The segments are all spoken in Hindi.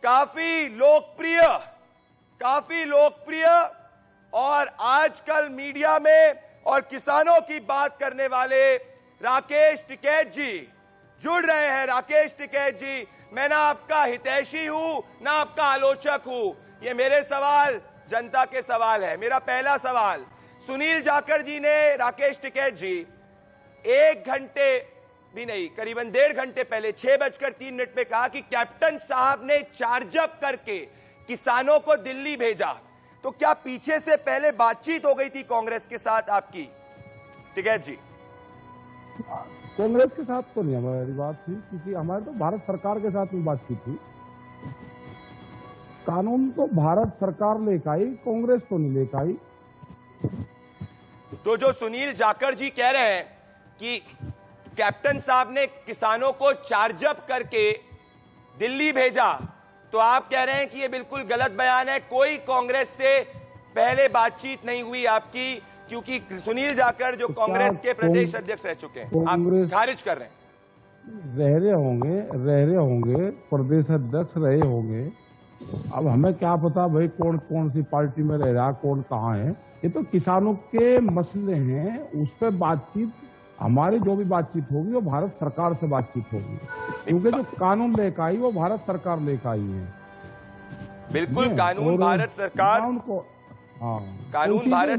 काफी लोकप्रिय और आजकल मीडिया में और किसानों की बात करने वाले राकेश टिकैत जी जुड़ रहे हैं। राकेश टिकैत जी, मैं ना आपका हितैषी हूं ना आपका आलोचक हूं, ये मेरे सवाल जनता के सवाल है। मेरा पहला सवाल, सुनील जाखड़ जी ने राकेश टिकैत जी 1 घंटे भी नहीं, करीबन 1.5 घंटे पहले 6:03 पे कहा कि कैप्टन साहब ने चार्जअप करके किसानों को दिल्ली भेजा। तो क्या पीछे से पहले बातचीत हो गई थी कांग्रेस के साथ आपकी? टिकैत जी, कांग्रेस के साथ तो नहीं हमारी बात थी, क्योंकि हमारे तो भारत सरकार के साथ में बातचीत थी। कानून तो भारत सरकार लेकर आई, कांग्रेस तो नहीं लेकर आई। तो जो सुनील जाखड़ जी कह रहे हैं कि कैप्टन साहब ने किसानों को चार्जअप करके दिल्ली भेजा, तो आप कह रहे हैं कि ये बिल्कुल गलत बयान है, कोई कांग्रेस से पहले बातचीत नहीं हुई आपकी, क्योंकि सुनील जाखड़ जो कांग्रेस के प्रदेश अध्यक्ष रह चुके हैं, आप खारिज कर रहे हैं। रह रहे होंगे प्रदेश अध्यक्ष रहे होंगे। अब हमें क्या पता भाई कौन कौन सी पार्टी में रह रहा, कौन कहाँ है। ये तो किसानों के मसले हैं, उस पर बातचीत, हमारी जो भी बातचीत होगी वो भारत सरकार से बातचीत होगी, क्योंकि जो कानून लेकर आई वो भारत सरकार लेकर आई है। बिल्कुल, कानून भारत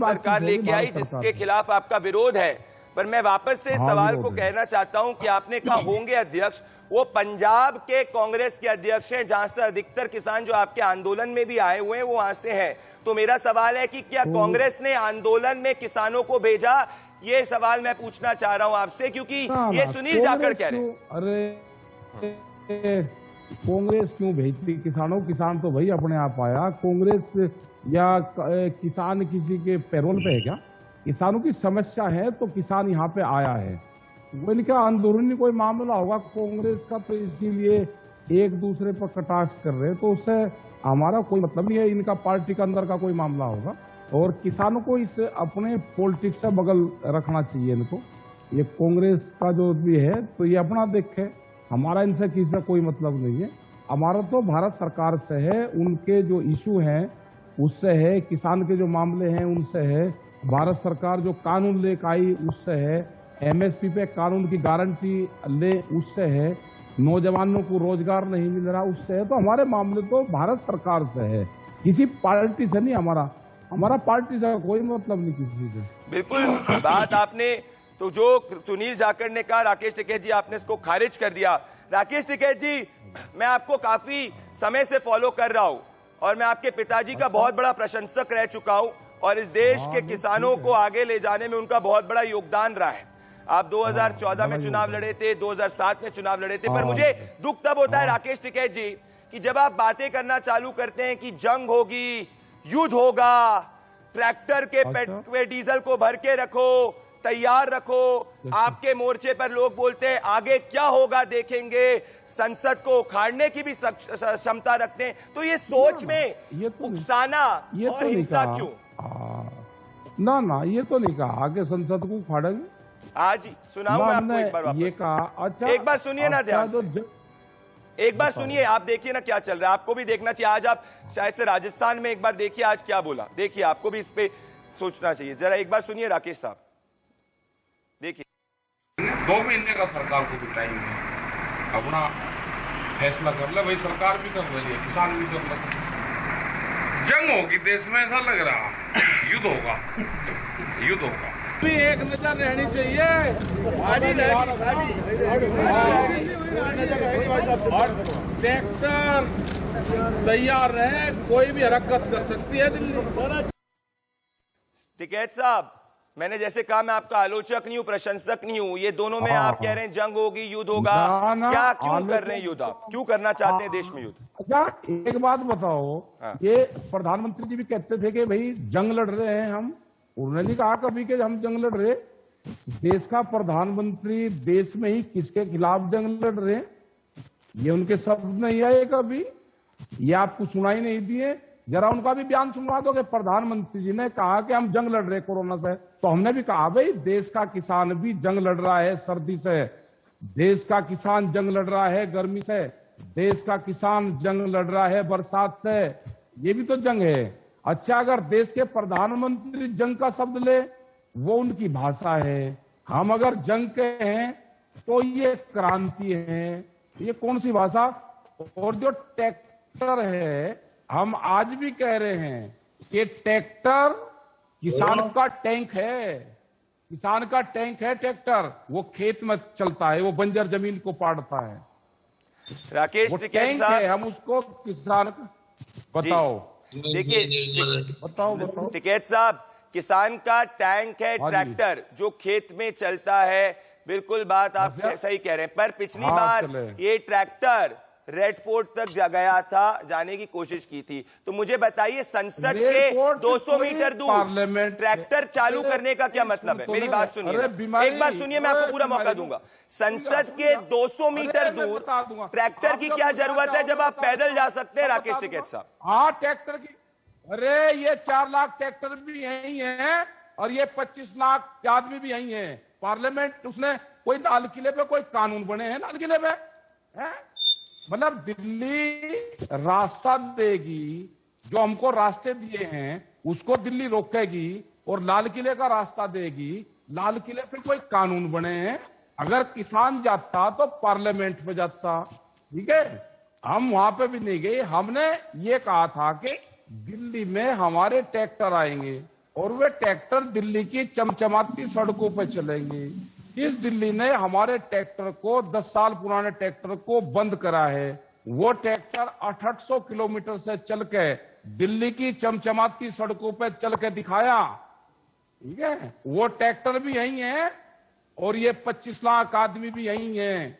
सरकार लेके आई, जिसके खिलाफ आपका विरोध है। पर मैं वापस से इस सवाल को कहना चाहता हूं कि आपने कहा होंगे अध्यक्ष, वो पंजाब के कांग्रेस के अध्यक्ष हैं, जहां से अधिकतर किसान जो आपके आंदोलन में भी आए हुए हैं वो वहां से हैं। तो मेरा सवाल है कि क्या कांग्रेस ने आंदोलन में किसानों को भेजा? ये सवाल मैं पूछना चाह रहा हूं आपसे, क्योंकि ये सुनील जाखड़ कह रहे हैं। अरे कांग्रेस क्यों भेजती किसानों? किसान तो भाई अपने आप आया। कांग्रेस या किसान किसी के पैरोल पे है क्या? किसानों की समस्या है तो किसान यहाँ पे आया है। वो इनका अंदरूनी कोई मामला होगा कांग्रेस का, तो इसीलिए एक दूसरे पर कटाक्ष कर रहे हैं, तो उससे हमारा कोई मतलब नहीं है। इनका पार्टी का अंदर का कोई मामला होगा, और किसानों को इस अपने पॉलिटिक्स से बगल रखना चाहिए इनको। ये कांग्रेस का जो भी है तो ये अपना देखे, हमारा इनसे किसी से कोई मतलब नहीं है। हमारा तो भारत सरकार से है, उनके जो इशू हैं उससे है, किसान के जो मामले हैं उनसे है, भारत सरकार जो कानून लेकर आई उससे है, एमएसपी पे कानून की गारंटी ले उससे है, नौजवानों को रोजगार नहीं मिल रहा उससे है। तो हमारे मामले तो भारत सरकार से है, किसी पार्टी से नहीं। हमारा पार्टी से कोई मतलब नहीं किसी से। बिल्कुल, बात आपने तो जो सुनील जाखड़ ने कहा, राकेश टिकैत जी आपने इसको खारिज कर दिया। राकेश टिकैत जी, मैं आपको काफी समय से फॉलो कर रहा हूं और मैं आपके पिताजी का बहुत बड़ा प्रशंसक रह चुका हूं, और इस देश के किसानों को आगे ले जाने में उनका बहुत बड़ा योगदान रहा है। आप 2014 में चुनाव लड़े थे, 2007 में चुनाव लड़े थे, पर मुझे दुख तब होता है राकेश टिकैत जी कि जब आप बातें करना चालू करते हैं कि जंग होगी, युद्ध होगा, ट्रैक्टर के पे डीजल को भर के रखो, तैयार रखो, आपके मोर्चे पर लोग बोलते हैं आगे क्या होगा देखेंगे, संसद को उखाड़ने की भी क्षमता रखते हैं। तो ये सोच में उकसाना और हिंसा क्यों? ना, ये तो नहीं कहा आगे संसद को उखाड़ेंगे। आज सुनाऊं मैं आपको एक बार वापस? ये कहा, अच्छा एक बार सुनिए ना ध्यान से, एक बार सुनिए, आप देखिए ना क्या चल रहा है, आपको भी देखना चाहिए। आज आप शायद से राजस्थान में, एक बार देखिए आज क्या बोला, देखिए आपको भी इस पे सोचना चाहिए। जरा एक बार सुनिए राकेश साहब, देखिए। 2 महीने का सरकार को भी टाइम है, अपना फैसला कर ले भाई। सरकार भी कर रही है, किसान भी कर रहे। जंग होगी देश में ऐसा लग रहा, युद्ध होगा। एक नजर रहनी चाहिए, ट्रैक्टर तैयार रहे, कोई भी हरकत कर सकती है दिल्ली। टिकैत साहब, मैंने जैसे कहा मैं आपका आलोचक नहीं हूं, प्रशंसक नहीं हूं। ये दोनों में आप कह रहे हैं जंग होगी, युद्ध होगा, क्या क्यों कर रहे हैं युद्ध? आप क्यों करना चाहते हैं देश में युद्ध? अच्छा एक बात बताओ, ये प्रधानमंत्री जी भी कहते थे कि भाई जंग लड़ रहे हैं हम, उन्होंने नहीं कहा कभी कि हम जंग लड़ रहे। देश का प्रधानमंत्री देश में ही किसके खिलाफ जंग लड़ रहे हैं, ये उनके शब्द नहीं आए कभी, ये आपको सुनाई नहीं दिए। जरा उनका भी बयान सुनवा दो कि प्रधानमंत्री जी ने कहा कि हम जंग लड़ रहे कोरोना से। तो हमने भी कहा भाई देश का किसान भी जंग लड़ रहा है सर्दी से, देश का किसान जंग लड़ रहा है गर्मी से, देश का किसान जंग लड़ रहा है बरसात से, ये भी तो जंग है। अच्छा, अगर देश के प्रधानमंत्री जंग का शब्द ले, वो उनकी भाषा है। हम अगर जंग के हैं तो ये क्रांति है, ये कौन सी भाषा। और जो ट्रैक्टर है, हम आज भी कह रहे हैं कि ट्रैक्टर किसान का टैंक है, किसान का टैंक है ट्रैक्टर। वो खेत में चलता है, वो बंजर जमीन को पाड़ता है, राकेश वो टिकैत टैंक है। साहब, हम उसको किसान बताओ, देखिए बताओ टिकैत साहब, किसान का टैंक है हाँ जी। ट्रैक्टर जो खेत में चलता है, बिल्कुल बात आप अच्छा। सही कह रहे हैं। पर पिछली हाँ, बार चले। ये ट्रैक्टर रेड फोर्ट तक गया था, जाने की कोशिश की थी। तो मुझे बताइए, संसद रेड के फोर्ट 200 कोई मीटर दूर पार्लियामेंट ट्रैक्टर चालू अरे, करने का क्या मतलब है? सुन तो मेरी ले। बात सुनिए, अरे, बीमारी- एक बात सुनिए, मैं आपको अरे, पूरा मौका बीमारी- दूंगा। संसद के 200 मीटर अरे, मैं दूर बता दूंगा। ट्रैक्टर आप की जब क्या बताना जरूरत है जब चाहोगे आप पैदल जा सकते हैं? बता राकेश दूंगा। टिकैत साहब, हाँ, ट्रैक्टर की, अरे ये 4 लाख ट्रैक्टर भी यही है और ये 25 लाख आदमी भी यही है। पार्लियामेंट उसने कोई लाल किले पे कोई कानून बने हैं लाल किले पे है? मतलब दिल्ली रास्ता देगी, जो हमको रास्ते दिए हैं उसको दिल्ली रोकेगी और लाल किले का रास्ता देगी। लाल किले पे कोई कानून बने हैं, अगर किसान जाता तो पार्लियामेंट में जाता, ठीक है। हम वहां पे भी नहीं गए, हमने ये कहा था कि दिल्ली में हमारे ट्रैक्टर आएंगे और वे ट्रैक्टर दिल्ली की चमचमाती सड़कों पर चलेंगे। इस दिल्ली ने हमारे ट्रैक्टर को 10 साल पुराने ट्रैक्टर को बंद करा है। वो ट्रैक्टर 800 किलोमीटर से चल के दिल्ली की चमचमाती सड़कों पर चल के दिखाया, ठीक है। वो ट्रैक्टर भी यही है और ये 25 लाख आदमी भी यही है।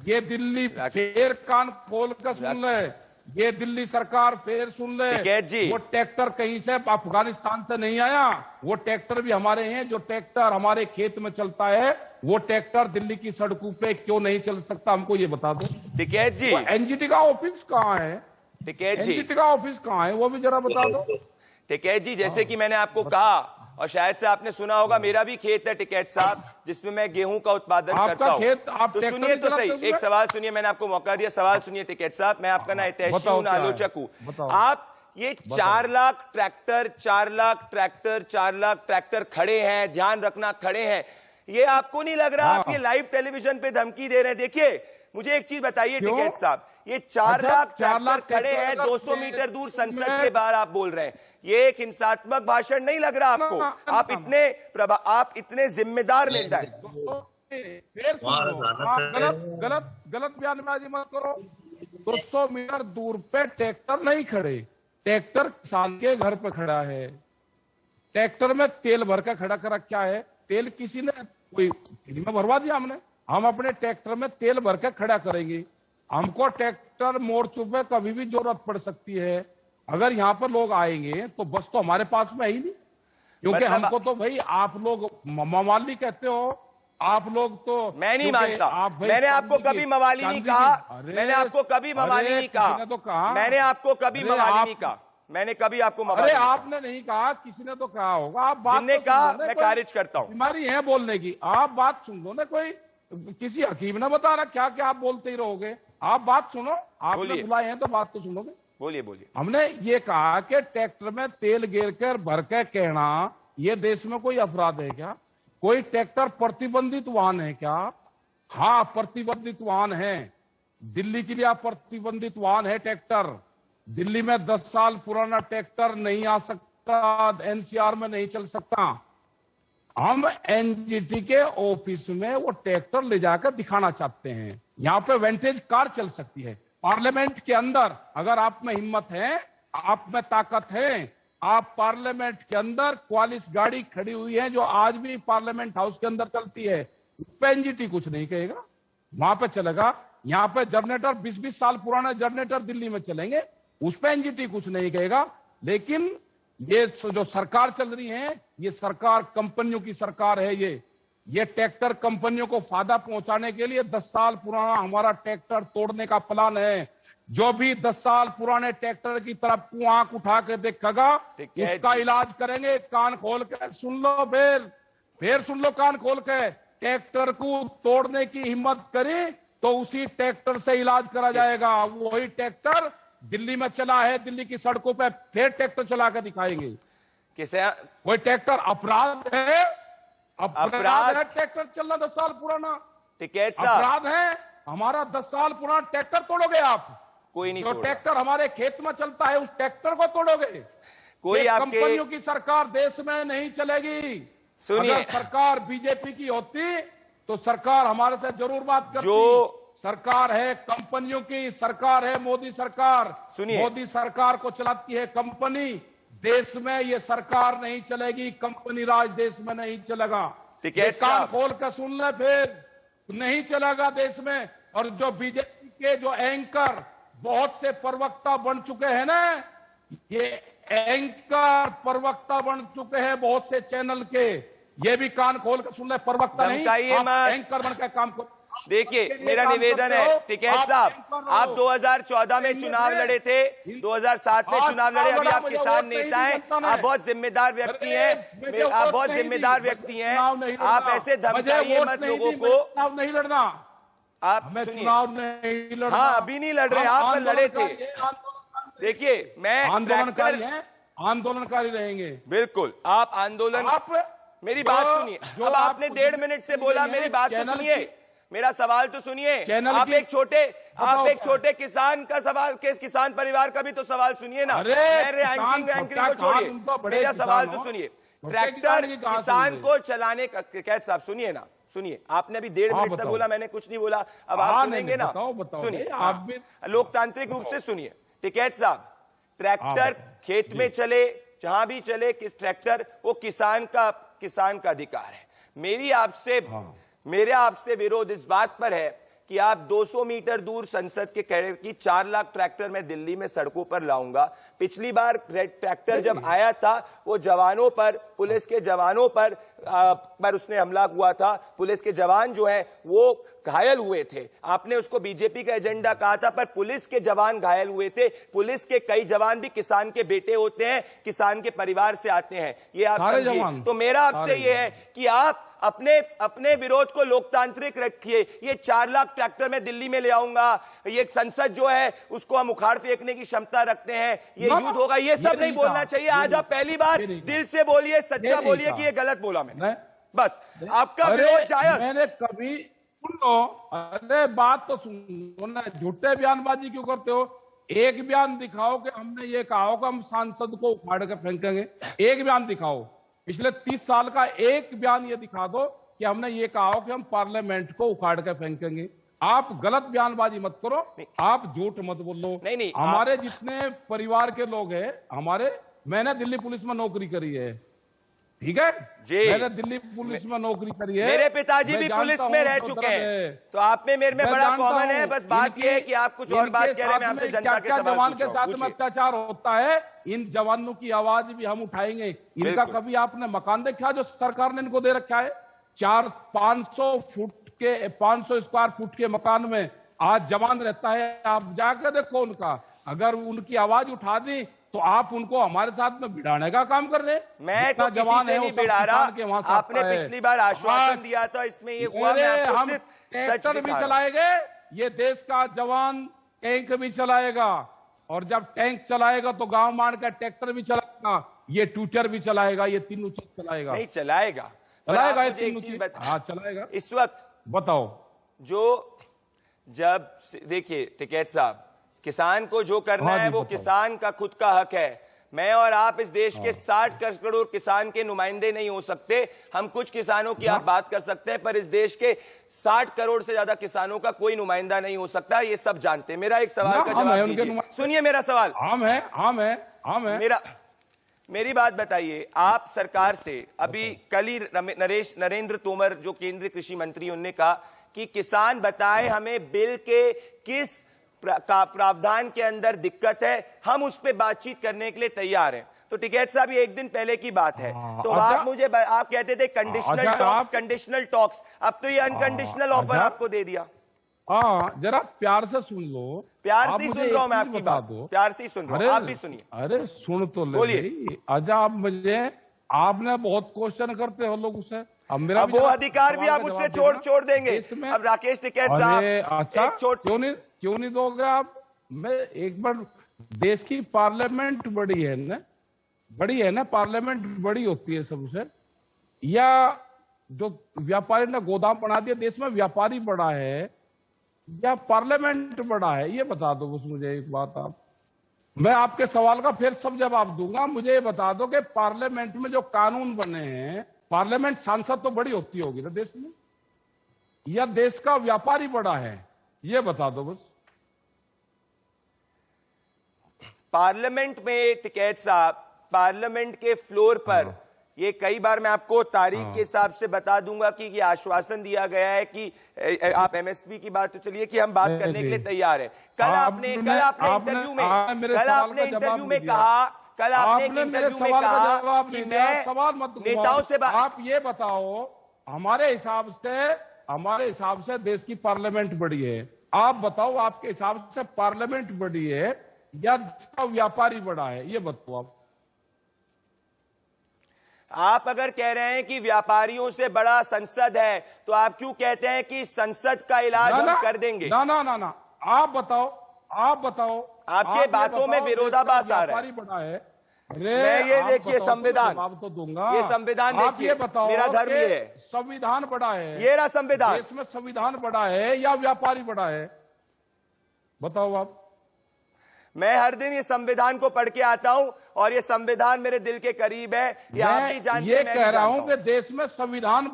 ये दिल्ली फिर कान खोल कर सुन ले, ये दिल्ली सरकार फिर सुन ले, टिकैत जी, वो ट्रैक्टर कहीं से अफगानिस्तान से नहीं आया। वो ट्रैक्टर भी हमारे हैं। जो ट्रैक्टर हमारे खेत में चलता है, वो ट्रैक्टर दिल्ली की सड़कों पे क्यों नहीं चल सकता, हमको ये बता दो। टिकैत जी, एनजीटी का ऑफिस कहाँ है? टिकैत जी, एनजीटी का ऑफिस कहाँ है, वो भी जरा बता दो। टिकैत जी, जैसे कि मैंने आपको कहा और शायद से आपने सुना होगा, मेरा भी खेत है टिकैत साहब, जिसमें मैं गेहूं का उत्पादन आपका करता हूं। खेत, आप तो ट्रैक्टर सुनिए भी तो चलाते सही, हो एक उसमें? सवाल सुनिए, मैंने आपको मौका दिया, सवाल सुनिए टिकैत साहब। मैं आपका ना हितैषी बताओ हूं, ना क्या है? आलोचक हूं। बताओ। आप ये 4 lakh tractor, 4 lakh tractor, 4 lakh tractor खड़े हैं, ध्यान रखना खड़े हैं, ये आपको नहीं लग रहा आप ये लाइव टेलीविजन पे धमकी दे रहे हैं? देखिए, मुझे एक चीज बताइए क्यों? टिकैत साहब, ये 4 अच्छा, लाख 4 ट्रैक्टर लाख खड़े हैं ट्रैक्टर 200 में- मीटर दूर संसद के बाहर, आप बोल रहे हैं, ये एक हिंसात्मक भाषण नहीं लग रहा आपको? आप इतने जिम्मेदार नेता हैं। फिर सुनो, आप गलत बयानबाजी मत करो। 200 मीटर दूर पे ट्रैक्टर नहीं खड़े, ट्रैक्टर किसान के घर पे खड़ा है। ट्रैक्टर में तेल भर के खड़ा कर रखा है। तेल किसी ने कोई फ्री में भरवा दिया हमने? हम अपने ट्रैक्टर में तेल भर के खड़ा करेंगे। हमको ट्रैक्टर मोर्चों पे कभी भी जरूरत पड़ सकती है। अगर यहाँ पर लोग आएंगे तो बस तो हमारे पास में है ही नहीं, क्योंकि मतलब हमको तो भाई आप लोग मवाली कहते हो, आप लोग तो, मैं नहीं क्योंकि मानता, आप भाई मैंने आपको चांदी की- कभी मवाली नहीं चांदी कहा, की- अरे, मैंने आपको कभी मवाली अरे, नहीं कहा, किसी ने तो कहा। मैंने आपको कभी अरे, मवाली आप- नहीं कहा, मैंने कभी आपको मवाली अरे नहीं कहा। आपने नहीं कहा, किसी ने तो कहा होगा। आप बात जिनने तो कहा सुन लो ना, मैं कोई खारिज करता हूं। बीमारी है बोलने की, आप बात सुन लो ना। कोई किसी हकीम ने बता रहा क्या क्या आप बोलते ही रहोगे? आप बात सुनो, आपने बोलिए। बुलाए हैं तो बात तो सुनोगे। बोलिए बोलिए। हमने ये कहा कि ट्रैक्टर में तेल गिर कर भर के कहना ये देश में कोई अपराध है क्या? कोई ट्रैक्टर प्रतिबंधित वाहन है क्या? हाँ, प्रतिबंधित वाहन है। दिल्ली के लिए आप प्रतिबंधित वाहन है ट्रैक्टर। दिल्ली में 10 साल पुराना ट्रैक्टर नहीं आ सकता, एनसीआर में नहीं चल सकता। हम एनजीटी के ऑफिस में वो ट्रैक्टर ले जाकर दिखाना चाहते हैं। यहाँ पे वेंटेज कार चल सकती है पार्लियामेंट के अंदर। अगर आप में हिम्मत है, आप में ताकत है, आप पार्लियामेंट के अंदर 44 गाड़ी खड़ी हुई है जो आज भी पार्लियामेंट हाउस के अंदर चलती है, उस पे एनजीटी कुछ नहीं कहेगा, वहां पे चलेगा। यहाँ पे जनरेटर 20-20 साल पुराने जनरेटर दिल्ली में चलेंगे, उस पे एनजीटी कुछ नहीं कहेगा। लेकिन ये जो सरकार चल रही है, ये सरकार कंपनियों की सरकार है। ये ट्रैक्टर कंपनियों को फायदा पहुंचाने के लिए 10 साल पुराना हमारा ट्रैक्टर तोड़ने का प्लान है। जो भी 10 साल पुराने ट्रैक्टर की तरफ आंख उठा के देखेगा, उसका इलाज करेंगे। कान खोल के सुन लो, फिर सुन लो कान खोल के। ट्रैक्टर को तोड़ने की हिम्मत करे तो उसी ट्रैक्टर से इलाज करा जाएगा। वही ट्रैक्टर दिल्ली में चला है, दिल्ली की सड़कों पे फिर ट्रैक्टर चला कर दिखाएंगे। किसे कोई ट्रैक्टर अपराध है? अपराध है ट्रैक्टर चलना 10 साल पुराना? टिकैत साहब अपराध है? हमारा 10 साल पुराना ट्रैक्टर तोड़ोगे आप? कोई नहीं जो तोड़ा। ट्रैक्टर हमारे खेत में चलता है उस ट्रैक्टर को तोड़ोगे? कोई ये आपके कंपनियों की सरकार देश में नहीं चलेगी। सुनिए। अगर सरकार बीजेपी की होती तो सरकार हमारे से जरूर बात करती। जो सरकार है कंपनियों की सरकार है, मोदी सरकार। सुनिए। मोदी सरकार को चलाती है कंपनी। देश में ये सरकार नहीं चलेगी, कंपनी राज देश में नहीं चलेगा। टिकैत ये कान साहब। खोल कर सुन ले, फिर नहीं चलेगा देश में। और जो बीजेपी के जो एंकर बहुत से प्रवक्ता बन चुके हैं ना, ये एंकर प्रवक्ता बन चुके हैं बहुत से चैनल के, ये भी कान खोल कर सुन ले। प्रवक्ता नहीं, धमकाइए आप मत। एंकर बनकर काम करो। देखिए मेरा निवेदन है टिकैत साहब, आप 2014 में चुनाव लड़े थे, 2007 में चुनाव लड़े, अभी आप किसान नेता हैं, आप बहुत जिम्मेदार व्यक्ति हैं, आप बहुत जिम्मेदार व्यक्ति हैं, आप ऐसे धमकाइए मत लोगों को। चुनाव नहीं लड़ना, आप हमें सुनिए। चुनाव नहीं लड़ना। हाँ अभी नहीं लड़ रहे, आप लड़े थे। देखिए मैं आंदोलनकारी ट्रैक्टर हैं, आंदोलनकारी रहेंगे। बिल्कुल आप आंदोलन, आप मेरी बात सुनिए। जो अब आप आपने 1.5 मिनट से बोला, मेरी बात तो चैनल सुनिए, की- मेरा सवाल तो सुनिए। चैनल आप की- एक बताओ छोटे किसान का सवाल, किसान परिवार का भी तो सवाल सुनिए ना। अरे मेरे किसान एंकरिंग को सबका छोड़िए, तुम तो बड़े मेरा सवाल किसान तो हो। सुनिए। छोटे ट्रैक्टर किसान की कहाँ किसान सुन को चलाने का, कैद साहब सुनिए ना, सुनिए। आपने अभी 1.5 हाँ, मिनट तक बताओ। बोला, मैंने कुछ नहीं बोला, अब हाँ, आप नहीं, सुनेंगे ना। बताओ, सुनिए, आप हाँ, भी लोकतांत्रिक रूप से सुनिए। टिकैत साहब, ट्रैक्टर बताओ। खेत में चले, जहां भी चले, किस ट्रैक्टर, वो किसान का अधिकार है। मेरे आपसे विरोध इस बात पर है कि आप 200 मीटर दूर संसद के कह रहे कि 4 लाख ट्रैक्टर मैं दिल्ली में सड़कों पर लाऊंगा। पिछली बार ट्रैक्टर जब आया था, वो जवानों पर, पुलिस के जवानों पर उसने हमला हुआ था। पुलिस के जवान जो हैं वो घायल हुए थे। आपने उसको बीजेपी का एजेंडा कहा था, पर पुलिस के जवान घायल हुए थे। पुलिस के कई जवान भी किसान के बेटे होते हैं, किसान के परिवार से आते हैं, ये आप समझिए। तो मेरा आपसे ये है कि आप अपने विरोध को लोकतांत्रिक रखिए। ये 4 लाख ट्रैक्टर मैं दिल्ली में ले आऊंगा, ये संसद जो है उसको हम उखाड़ फेंकने की क्षमता रखते हैं, ये युद्ध होगा, ये सब नहीं बोलना चाहिए। आज आप पहली बार दिल से बोलिए, सच्चा बोलिए कि ये गलत बोला मैंने, बस आपका विरोध जायज। मैंने कभी, सुन लो, अरे बात तो सुनो ना, झूठे बयानबाजी क्यों करते हो? एक बयान दिखाओ कि हमने ये कहा हो कि हम सांसद को उखाड़ कर फेंकेंगे। एक बयान दिखाओ, पिछले 30 साल का एक बयान ये दिखा दो कि हमने ये कहा हो कि हम पार्लियामेंट को उखाड़ कर फेंकेंगे। आप गलत बयानबाजी मत करो, आप झूठ मत बोलो। नहीं, हमारे जितने परिवार के लोग हैं, मैंने दिल्ली पुलिस में नौकरी करी है, ठीक है जी, मैंने दिल्ली पुलिस में नौकरी करी है। मेरे पिताजी भी पुलिस में रह चुके हैं, तो आप में मेरे में बड़ा कॉमन है। बस बात ये है कि आप कुछ और बात कह रहे हैं, मैं आपसे जनता के सवाल जवान के पूछ साथ रहा हूं। में अत्याचार होता है, इन जवानों की आवाज भी हम उठाएंगे। इनका बिल्कुल। कभी आपने मकान देखा जो सरकार ने इनको दे रखा है? 500 स्क्वायर फुट के मकान में आज जवान रहता है। आप जाकर देखो उनका, अगर उनकी आवाज उठा दी तो आप उनको हमारे साथ में भिड़ाने का काम कर रहे हैं। मैं तो किसी से नहीं भिड़ा रहा, आपने पिछली बार आश्वासन दिया था, इसमें ये हुआ। मैं आपको हम सिर्फ ट्रैक्टर सच भी दिखा रहा हूं। चलाएंगे, ये देश का जवान टैंक भी चलाएगा, और जब टैंक चलाएगा तो गांव मार का ट्रैक्टर भी चलाएगा, ये ट्विटर भी चलाएगा, ये तीनों चीज चलाएगा। नहीं चलाएगा, पर चलाएगा आप ये मुझे एक तीनों चीज चीज। बता- हाँ चलाएगा। इस वक्त बताओ। जब देखिए टिकैत साहब, किसान को जो करना हाँ है जी, वो बताओ। किसान का खुद का हक है। मैं और आप इस देश के 60 करोड़ किसान के नुमाइंदे नहीं हो सकते। हम कुछ किसानों की आप बात कर सकते हैं, पर इस देश के 60 करोड़ से ज्यादा किसानों का कोई नुमाइंदा नहीं हो सकता, ये सब जानते हैं। मेरा एक सवाल का जवाब दीजिए, सुनिए मेरा सवाल। हम है। मेरी बात बताइए, आप सरकार से अभी कल ही नरेंद्र तोमर जो केंद्रीय कृषि मंत्री, उन्होंने कहा कि किसान बताए हमें बिल के किस प्रावधान के अंदर दिक्कत है, हम उस पर बातचीत करने के लिए तैयार हैं। तो टिकैत साहब ये एक दिन पहले की बात है, तो आप कहते थे कंडीशनल टॉक्स, अब तो ये अनकंडीशनल ऑफर आपको दे दिया। जरा प्यार से सुन लो। प्यार से सुन रहा हूं मैं आपकी बात, प्यार से सुन रहा हूं, आप भी सुनिए। अरे सुन तो ले, बोलिए। अच्छा आप मुझे, आपने बहुत क्वेश्चन करते हो लोग उसे, मेरा अब भी वो जवाब- अधिकार भी सवाल आप का मुझसे जवाब देना। छोड़ देंगे। इसमें- अब राकेश टिकैत साहब, अरे अच्छा, एक छोट क्यों नहीं दोगे आप? मैं एक बार, देश की पार्लियामेंट बड़ी है ना, पार्लियामेंट बड़ी होती है सबसे, या जो व्यापारी ने गोदाम बना दिया, देश में व्यापारी बड़ा है या पार्लियामेंट बड़ा है? ये बता दो बस मुझे एक बात आप। मैं आपके सवाल का फिर सब जवाब दूंगा। मुझे ये बता दो कि पार्लियामेंट में जो कानून बने हैं, पार्लियामेंट सांसद तो बड़ी होती होगी ना देश में, या देश का व्यापारी बड़ा है? ये बता दो बस। पार्लियामेंट में टिकैत साहब, पार्लियामेंट के फ्लोर पर ये कई बार मैं आपको तारीख के हिसाब से बता दूंगा कि ये आश्वासन दिया गया है कि आप एमएसपी की बात तो चलिए कि हम बात करने के लिए तैयार है। कल आपने इंटरव्यू में कहा कि मैं नेताओं से बात। आप ये बताओ, हमारे हिसाब से देश की पार्लियामेंट बड़ी है। आप बताओ, आपके हिसाब से पार्लियामेंट बड़ी है या व्यापारी बड़ा है? ये बताओ आप। आप अगर कह रहे हैं कि व्यापारियों से बड़ा संसद है, तो आप क्यों कहते हैं कि संसद का इलाज हम कर देंगे? ना, आप बताओ। आपके बातों में विरोधाभास आ रहा है। बड़ा है। मैं ये देखिए, संविधान तो दूंगा। ये संविधान आप देखिए, ये बताओ, मेरा धर्म ये है। संविधान बड़ा है, ये रहा संविधान। देश में संविधान बड़ा है या व्यापारी बड़ा है? बताओ आप। मैं हर दिन ये संविधान को पढ़ के आता हूं और ये संविधान मेरे दिल के करीब है। ये आप भी जानते हैं, मैं कह रहा हूं कि देश में संविधान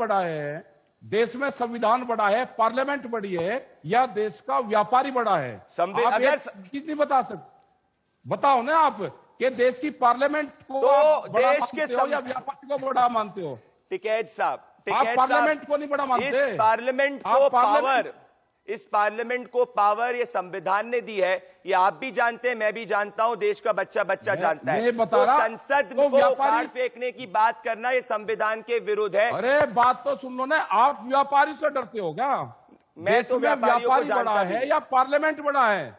बड़ा है, पार्लियामेंट बड़ी है या देश का व्यापारी बड़ा है? अगर कितनी बता सकते, बताओ ना आप कि देश की पार्लियामेंट को तो बड़ा देश मानते के हो या व्यापारी को बड़ा मानते हो? टिकैत साहब, आप पार्लियामेंट को नहीं बड़ा मानते? इस पार्लियामेंट को पावर ये संविधान ने दी है। ये आप भी जानते हैं, मैं भी जानता हूं, देश का बच्चा जानता है। तो संसद को उखाड़ फेंकने की बात करना ये संविधान के विरुद्ध है। अरे बात तो सुन लो ना, आप व्यापारी से डरते हो क्या? मैं तो व्यापारियों को जानता बड़ा है या पार्लियामेंट बड़ा है?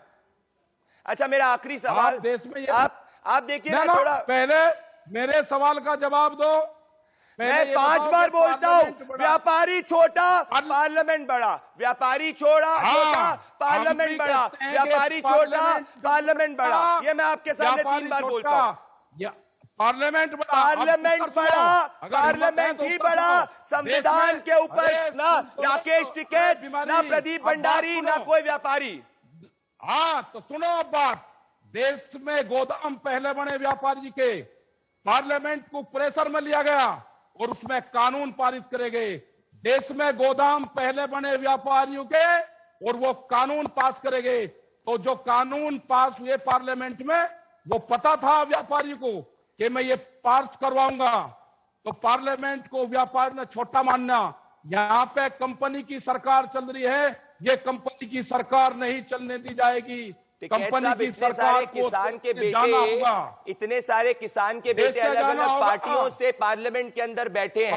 अच्छा, मेरा आखिरी सवाल, देश में आप देखिए ना, थोड़ा पहले मेरे सवाल का जवाब दो। मैं 5 बार बोलता हूं, व्यापारी छोटा, पार्लियामेंट बड़ा, व्यापारी छोटा, पार्लियामेंट बड़ा, व्यापारी छोटा, पार्लियामेंट बड़ा। ये मैं आपके सामने 3 बार बोलता हूं। पार्लियामेंट बड़ा, पार्लियामेंट ही बड़ा। संविधान के ऊपर ना राकेश टिकैत, ना प्रदीप भंडारी, ना कोई व्यापारी। हाँ, तो सुनो अब बात। देश में गोदाम पहले बने व्यापारी के, पार्लियामेंट को प्रेशर में लिया गया और उसमें कानून पारित करे गए। देश में गोदाम पहले बने व्यापारियों के और वो कानून पास करे गए। तो जो कानून पास हुए पार्लियामेंट में, वो पता था व्यापारी को कि मैं ये पास करवाऊंगा। तो पार्लियामेंट को व्यापार ने छोटा मानना। यहाँ पे कंपनी की सरकार चल रही है, ये कंपनी की सरकार नहीं चलने दी जाएगी। कंपनी की सरकार को किसान के बेटे, इतने सारे किसान के बेटे अलग अलग पार्टियों से पार्लियामेंट के अंदर बैठे हैं।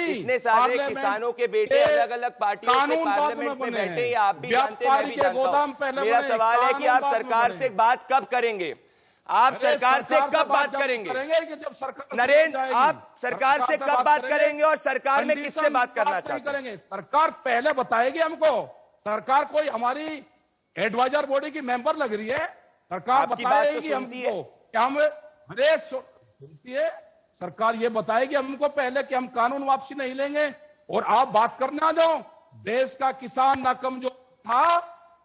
इतने सारे किसानों के बेटे अलग अलग पार्टियों से पार्लियामेंट में बैठे हैं। आप भी जानते हैं, मैं भी जानता हूं। मेरा सवाल है कि आप सरकार से बात कब करेंगे? आप सरकार से कब बात करेंगे? नरेंद्र, आप सरकार से कब बात करेंगे और सरकार में किससे बात करना चाहते हैं? सरकार पहले बताएगी हमको। सरकार कोई हमारी एडवाइजर बॉडी की मेंबर लग रही है? सरकार बताएगी हमको कि हम, अरे सुनती है सरकार, ये बताएगी हमको पहले कि हम कानून वापसी नहीं लेंगे। और आप बात करना जाओ, देश का किसान ना कमजोर था,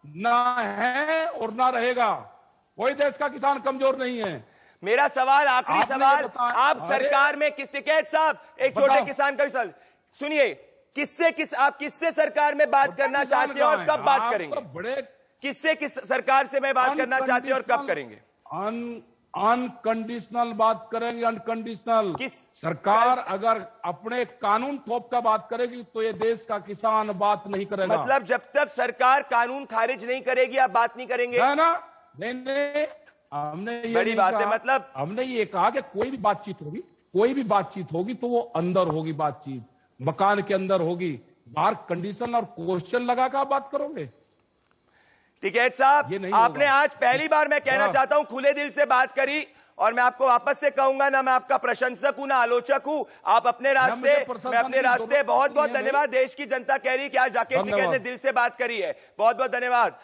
ना है और ना रहेगा। कोई देश का किसान कमजोर नहीं है। मेरा सवाल, आखिरी सवाल, आप सरकार में टिकैत साहब, एक छोटे किसान का भी सवाल सुनिए, आप किससे सरकार में बात करना चाहते हैं और कब बात करेंगे? किस सरकार से मैं बात करना चाहती हूं और कब करेंगे? अनकंडीशनल बात करेंगे, अनकंडीशनल। सरकार अगर अपने कानून थोप का बात करेगी तो ये देश का किसान बात नहीं करेगा। मतलब जब तक सरकार कानून खारिज नहीं करेगी आप बात नहीं करेंगे? है ना? नहीं, हमने ये बड़ी बात है। मतलब हमने ये कहा कि कोई भी बातचीत होगी तो वो अंदर होगी, बातचीत मकान के अंदर होगी। बाहर कंडीशन और क्वेश्चन लगा कर बात करोगे? टिकैत साहब, आपने आज पहली बार, मैं कहना चाहता हूं, खुले दिल से बात करी और मैं आपको वापस से कहूंगा ना, मैं आपका प्रशंसक हूं ना आलोचक हूं। आप अपने रास्ते, मैं अपने रास्ते। बहुत बहुत धन्यवाद। देश की जनता कह रही है कि आज राकेश टिकैत ने दिल से बात करी है। बहुत बहुत धन्यवाद।